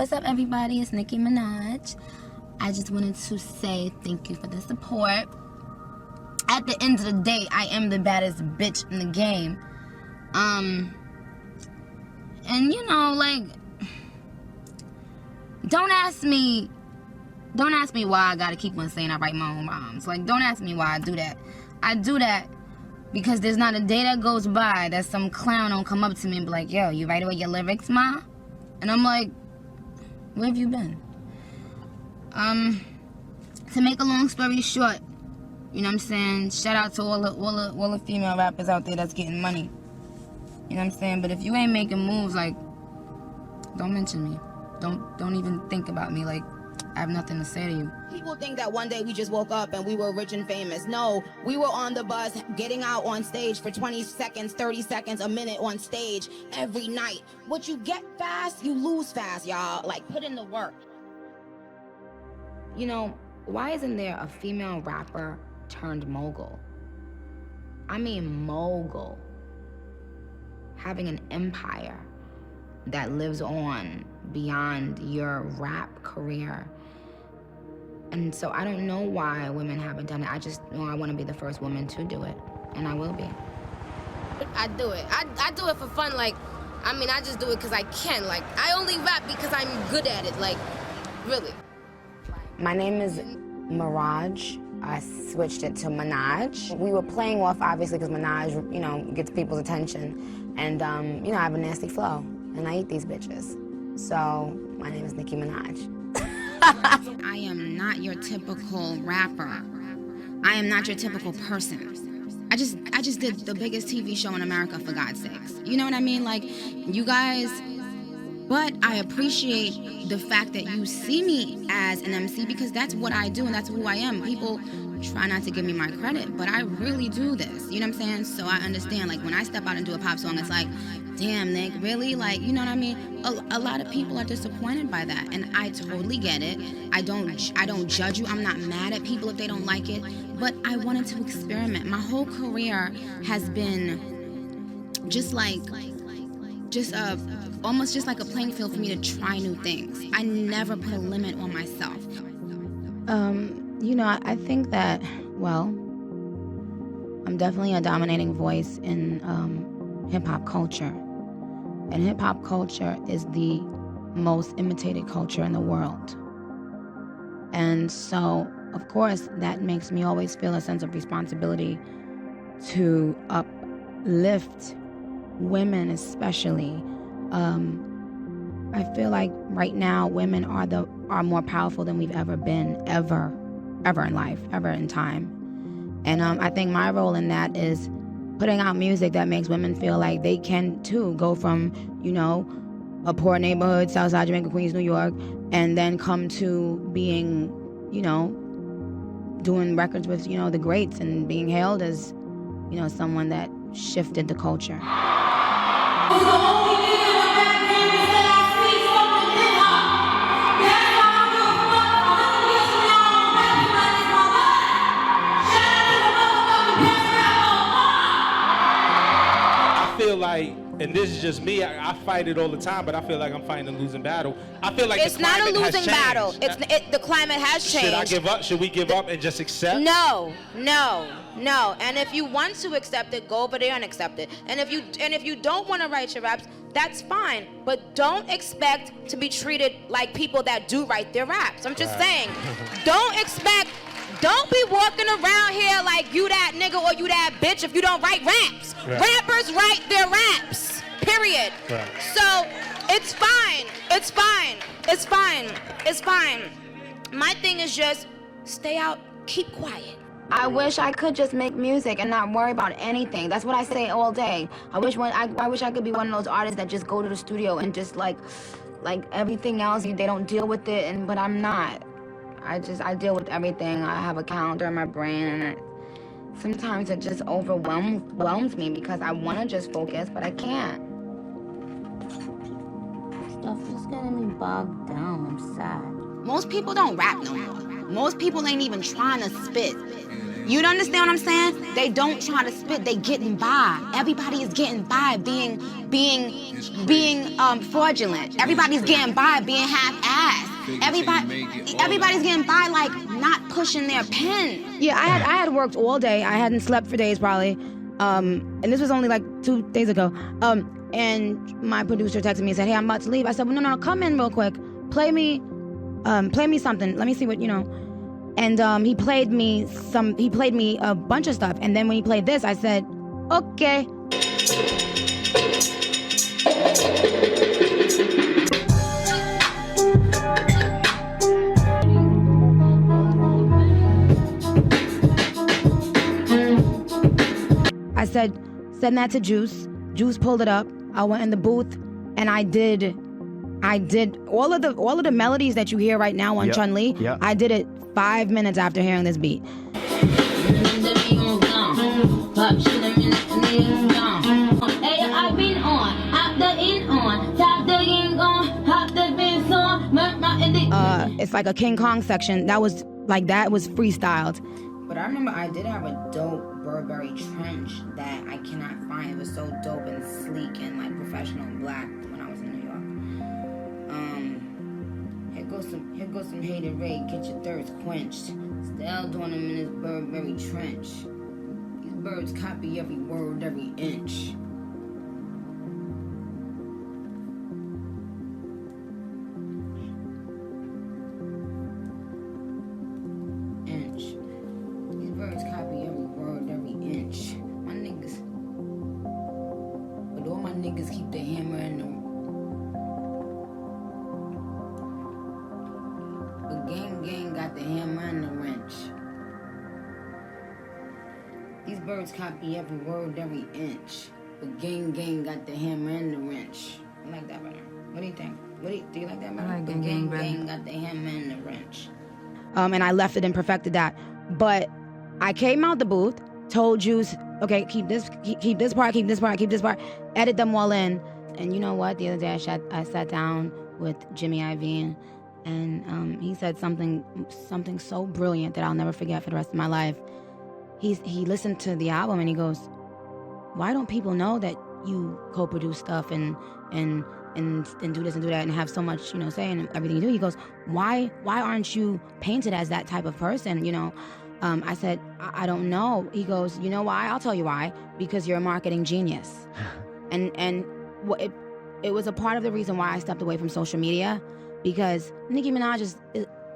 What's up, everybody? It's Nicki Minaj. I just wanted to say thank you for the support. At the end of the day, I am the baddest bitch in the game. And you know, like, don't ask me why I gotta keep on saying I write my own rhymes. Like, don't ask me why I do that. I do that because there's not a day that goes by that some clown don't come up to me and be like, yo, you write away your lyrics, ma? And I'm like, where have you been? To make a long story short, you know what I'm saying? Shout out to all the female rappers out there that's getting money. You know what I'm saying? But if you ain't making moves, like, don't mention me. Don't even think about me. Like, I have nothing to say to you. People think that one day we just woke up and we were rich and famous. No, we were on the bus, getting out on stage for 20 seconds, 30 seconds, a minute on stage every night. What you get fast, you lose fast, y'all. Like, put in the work. You know, why isn't there a female rapper turned mogul? I mean mogul. Having an empire that lives on beyond your rap career. And so I don't know why women haven't done it. I just know I want to be the first woman to do it, and I will be. I do it. I do it for fun. Like, I mean, I just do it because I can. Like, I only rap because I'm good at it. Like, really. My name is Mirage. I switched it to Minaj. We were playing off, obviously, because Minaj, you know, gets people's attention. And, you know, I have a nasty flow, and I eat these bitches. So, my name is Nicki Minaj. I am not your typical rapper. I am not your typical person. I just did the biggest TV show in America, for God's sakes. You know what I mean? Like, you guys... But I appreciate the fact that you see me as an MC because that's what I do and that's who I am. People try not to give me my credit, but I really do this. You know what I'm saying? So I understand, like, when I step out and do a pop song, it's like, damn, Nick, really? Like, you know what I mean? A lot of people are disappointed by that, and I totally get it. I don't judge you. I'm not mad at people if they don't like it, but I wanted to experiment. My whole career has been almost just like a playing field for me to try new things. I never put a limit on myself. You know, I think that, well, I'm definitely a dominating voice in hip-hop culture. And hip-hop culture is the most imitated culture in the world. And so, of course, that makes me always feel a sense of responsibility to uplift women especially. I feel like right now women are more powerful than we've ever been, ever in life, ever in time. And I think my role in that is putting out music that makes women feel like they can too go from, you know, a poor neighborhood, Southside Jamaica, Queens, New York, and then come to being, you know, doing records with, you know, the greats and being hailed as, you know, someone that shifted the culture. Like, and this is just me, I fight it all the time, but I feel like I'm fighting a losing battle. I feel like it's the climate not a losing battle. The climate has changed. Should I give up? Should we give up and just accept? No. And if you want to accept it, go over there and accept it. And if you don't want to write your raps, that's fine. But don't expect to be treated like people that do write their raps. I'm just saying. Don't be walking around here like you that nigga or you that bitch if you don't write raps. Right. Rappers write their raps, period. Right. So, it's fine. My thing is just stay out, keep quiet. I wish I could just make music and not worry about anything. That's what I say all day. I wish I could be one of those artists that just go to the studio and just like everything else, they don't deal with it, but I'm not. I deal with everything. I have a calendar in my brain, and sometimes it just overwhelms me because I want to just focus, but I can't. Stuff is getting me bogged down. I'm sad. Most people don't rap no more. Most people ain't even trying to spit. You understand what I'm saying? They don't try to spit, they getting by. Everybody is getting by being fraudulent. Everybody's getting by being half-assed. Everybody's getting by like not pushing their pen. Yeah, I had worked all day. I hadn't slept for days probably. And this was only like 2 days ago. And my producer texted me and said, hey, I'm about to leave. I said, well, no, come in real quick. Play me something. Let me see what, you know. And he played me a bunch of stuff. And then when he played this, I said, okay. I said, send that to Juice. Juice pulled it up. I went in the booth and I did all of the melodies that you hear right now on Chun-Li. Yep. I did it 5 minutes after hearing this beat. It's like a King Kong section. That was freestyled. But I remember I did have a dope Burberry trench that I cannot find. It was so dope and sleek and like professional and black when I was in New York. Here goes some hated raid, get your thirst quenched. Still doing them in this Burberry trench. These birds copy every word, every inch. These birds copy every word, every inch. My niggas, but all my niggas keep the hammer in the. But gang got the hammer and the wrench. These birds copy every word, every inch. But gang got the hammer and the wrench. I like that better. What do you think? Do you like that better? I like But gang got the hammer and the wrench. And I left it and perfected that. But I came out the booth, told Juice, okay, keep this part, edit them all in. And you know what? The other day I sat down with Jimmy Iovine, and he said something so brilliant that I'll never forget for the rest of my life. He listened to the album and he goes, why don't people know that you co-produce stuff and do this and do that and have so much, say in everything you do? He goes, why aren't you painted as that type of person, I said, I don't know. He goes, you know why? I'll tell you why. Because you're a marketing genius. and it was a part of the reason why I stepped away from social media, because Nicki Minaj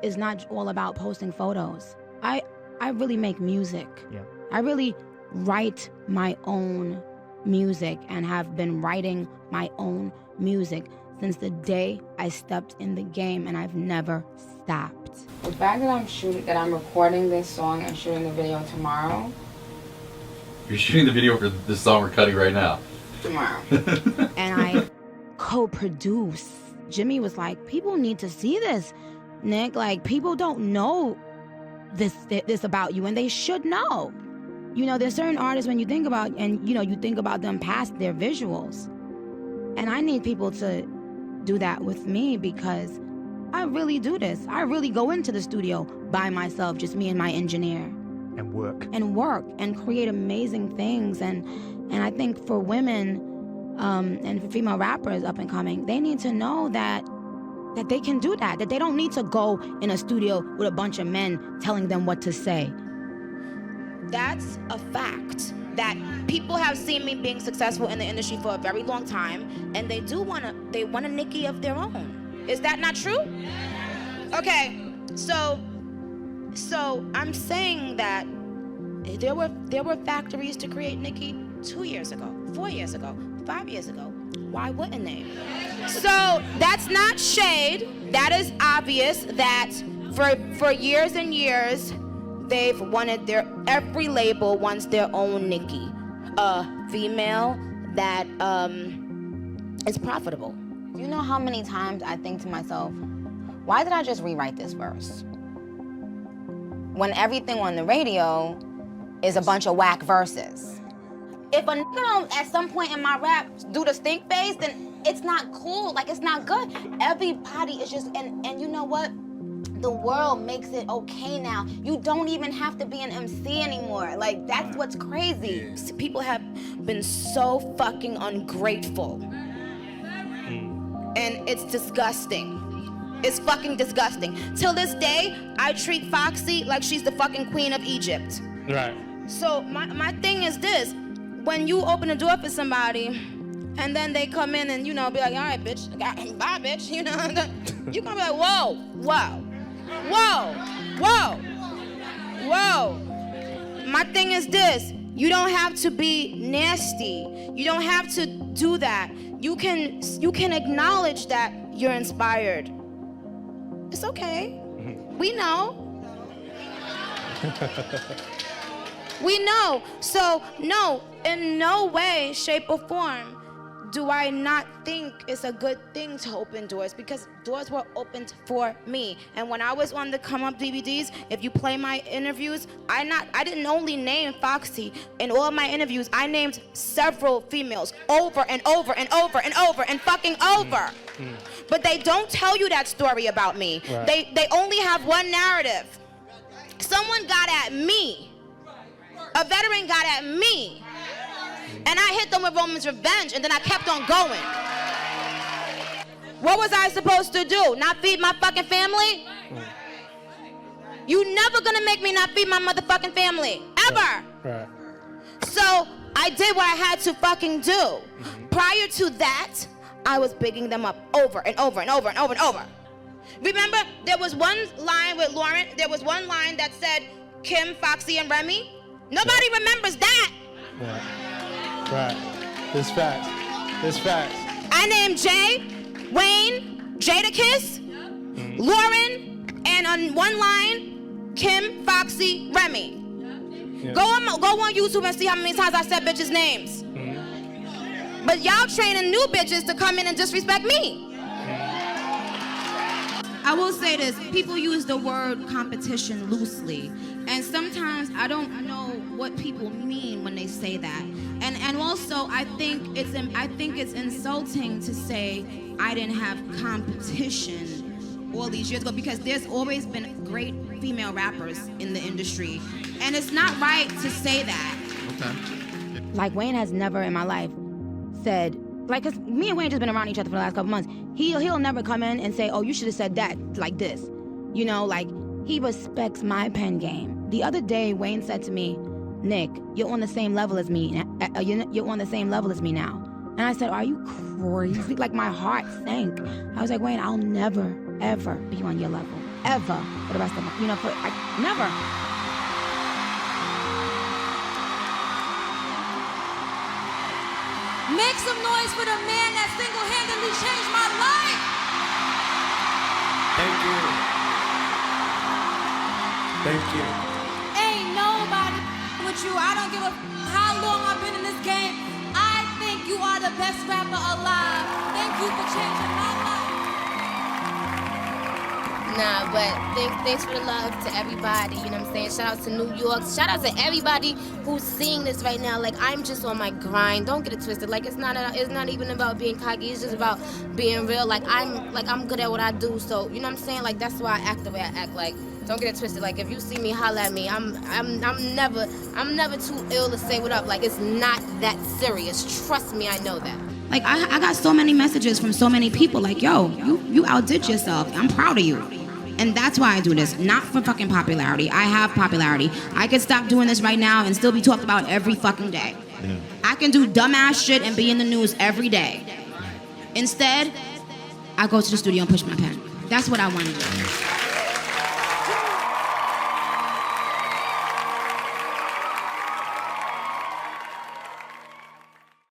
is not all about posting photos. I really make music. Yeah. I really write my own music and have been writing my own music since the day I stepped in the game, and I've never stopped. The fact that I'm recording this song and shooting the video tomorrow. You're shooting the video for this song we're cutting right now. Tomorrow. And I co-produce. Jimmy was like, people need to see this, Nick. Like, people don't know this about you, and they should know. There's certain artists when you think about, and you think about them past their visuals. And I need people to do that with me, because I really do this. I really go into the studio by myself, just me and my engineer. And work And create amazing things. And I think for women and for female rappers up and coming, they need to know that they can do that they don't need to go in a studio with a bunch of men telling them what to say. That's a fact, that people have seen me being successful in the industry for a very long time, and they want a Nicki of their own. Is that not true? Okay, so I'm saying that there were factories to create Nicki 2 years ago, 4 years ago, 5 years ago. Why wouldn't they? So that's not shade. That is obvious that for years and years, they've wanted every label wants their own Nicki, a female that is profitable. You know how many times I think to myself, why did I just rewrite this verse? When everything on the radio is a bunch of whack verses. If a nigga don't at some point in my rap do the stink face, then it's not cool, like it's not good. Everybody is just, and you know what? the world makes it okay now. You don't even have to be an MC anymore. Like, that's what's crazy. People have been so fucking ungrateful. And it's disgusting. It's fucking disgusting. Till this day, I treat Foxy like she's the fucking queen of Egypt. Right. So my thing is this. When you open the door for somebody, and then they come in and, you know, be like, all right, bitch, bye, bitch, you know, you're gonna be like, whoa, whoa, whoa, whoa, whoa. My thing is this. You don't have to be nasty. You don't have to do that. You can acknowledge that you're inspired. It's okay. We know. We know. So, no, in no way, shape, or form do I not think it's a good thing to open doors, because doors were opened for me. And when I was on the Come Up DVDs, if you play my interviews, I didn't only name Foxy. In all of my interviews, I named several females over and over and over and over and fucking over. But they don't tell you that story about me. Right. They only have one narrative. Someone got at me. A veteran got at me. And I hit them with Roman's revenge, and then I kept on going. What was I supposed to do? Not feed my fucking family? You never gonna make me not feed my motherfucking family. Ever. Right. So I did what I had to fucking do. Prior to that, I was bigging them up over and over and over and over and over. Remember, there was one line with Lauren, there was one line that said Kim, Foxy, and Remy. Nobody remembers that. Right. It's facts. It's facts. I named Jay, Wayne, Jadakiss, Lauren, and on one line, Kim, Foxy, Remy. Go on YouTube and see how many times I said bitches' names. But y'all training new bitches to come in and disrespect me. I will say this, people use the word competition loosely, and sometimes I don't know what people mean when they say that. And also I think it's insulting to say I didn't have competition all these years ago, because there's always been great female rappers in the industry, and it's not right to say that. Okay. Like, Wayne has never in my life said, like, cause me and Wayne just been around each other for the last couple months. He'll never come in and say, oh, you should have said that like this. You know, like, he respects my pen game. The other day, Wayne said to me, Nick, you're on the same level as me. You're on the same level as me now. And I said, are you crazy? Like, my heart sank. I was like, Wayne, I'll never, ever be on your level. Ever. For the rest of my, never. Make some noise for the man that single-handedly changed my life. Thank you. Thank you. Ain't nobody with you. I don't give a how long I've been in this game. I think you are the best rapper alive. Thank you for changing my life. Nah, but thanks for the love to everybody, you know what I'm saying? Shout out to New York. Shout out to everybody who's seeing this right now. Like, I'm just on my grind. Don't get it twisted. Like, it's not even about being cocky. It's just about being real. Like, I'm good at what I do. So, you know what I'm saying? Like, that's why I act the way I act. Like, don't get it twisted. Like, if you see me, holla at me. I'm never too ill to say what up. Like, it's not that serious. Trust me, I know that. Like, I got so many messages from so many people like, yo, you outdid yourself. I'm proud of you. And that's why I do this, not for fucking popularity. I have popularity. I could stop doing this right now and still be talked about every fucking day. Yeah. I can do dumbass shit and be in the news every day. Instead, I go to the studio and push my pen. That's what I want to do.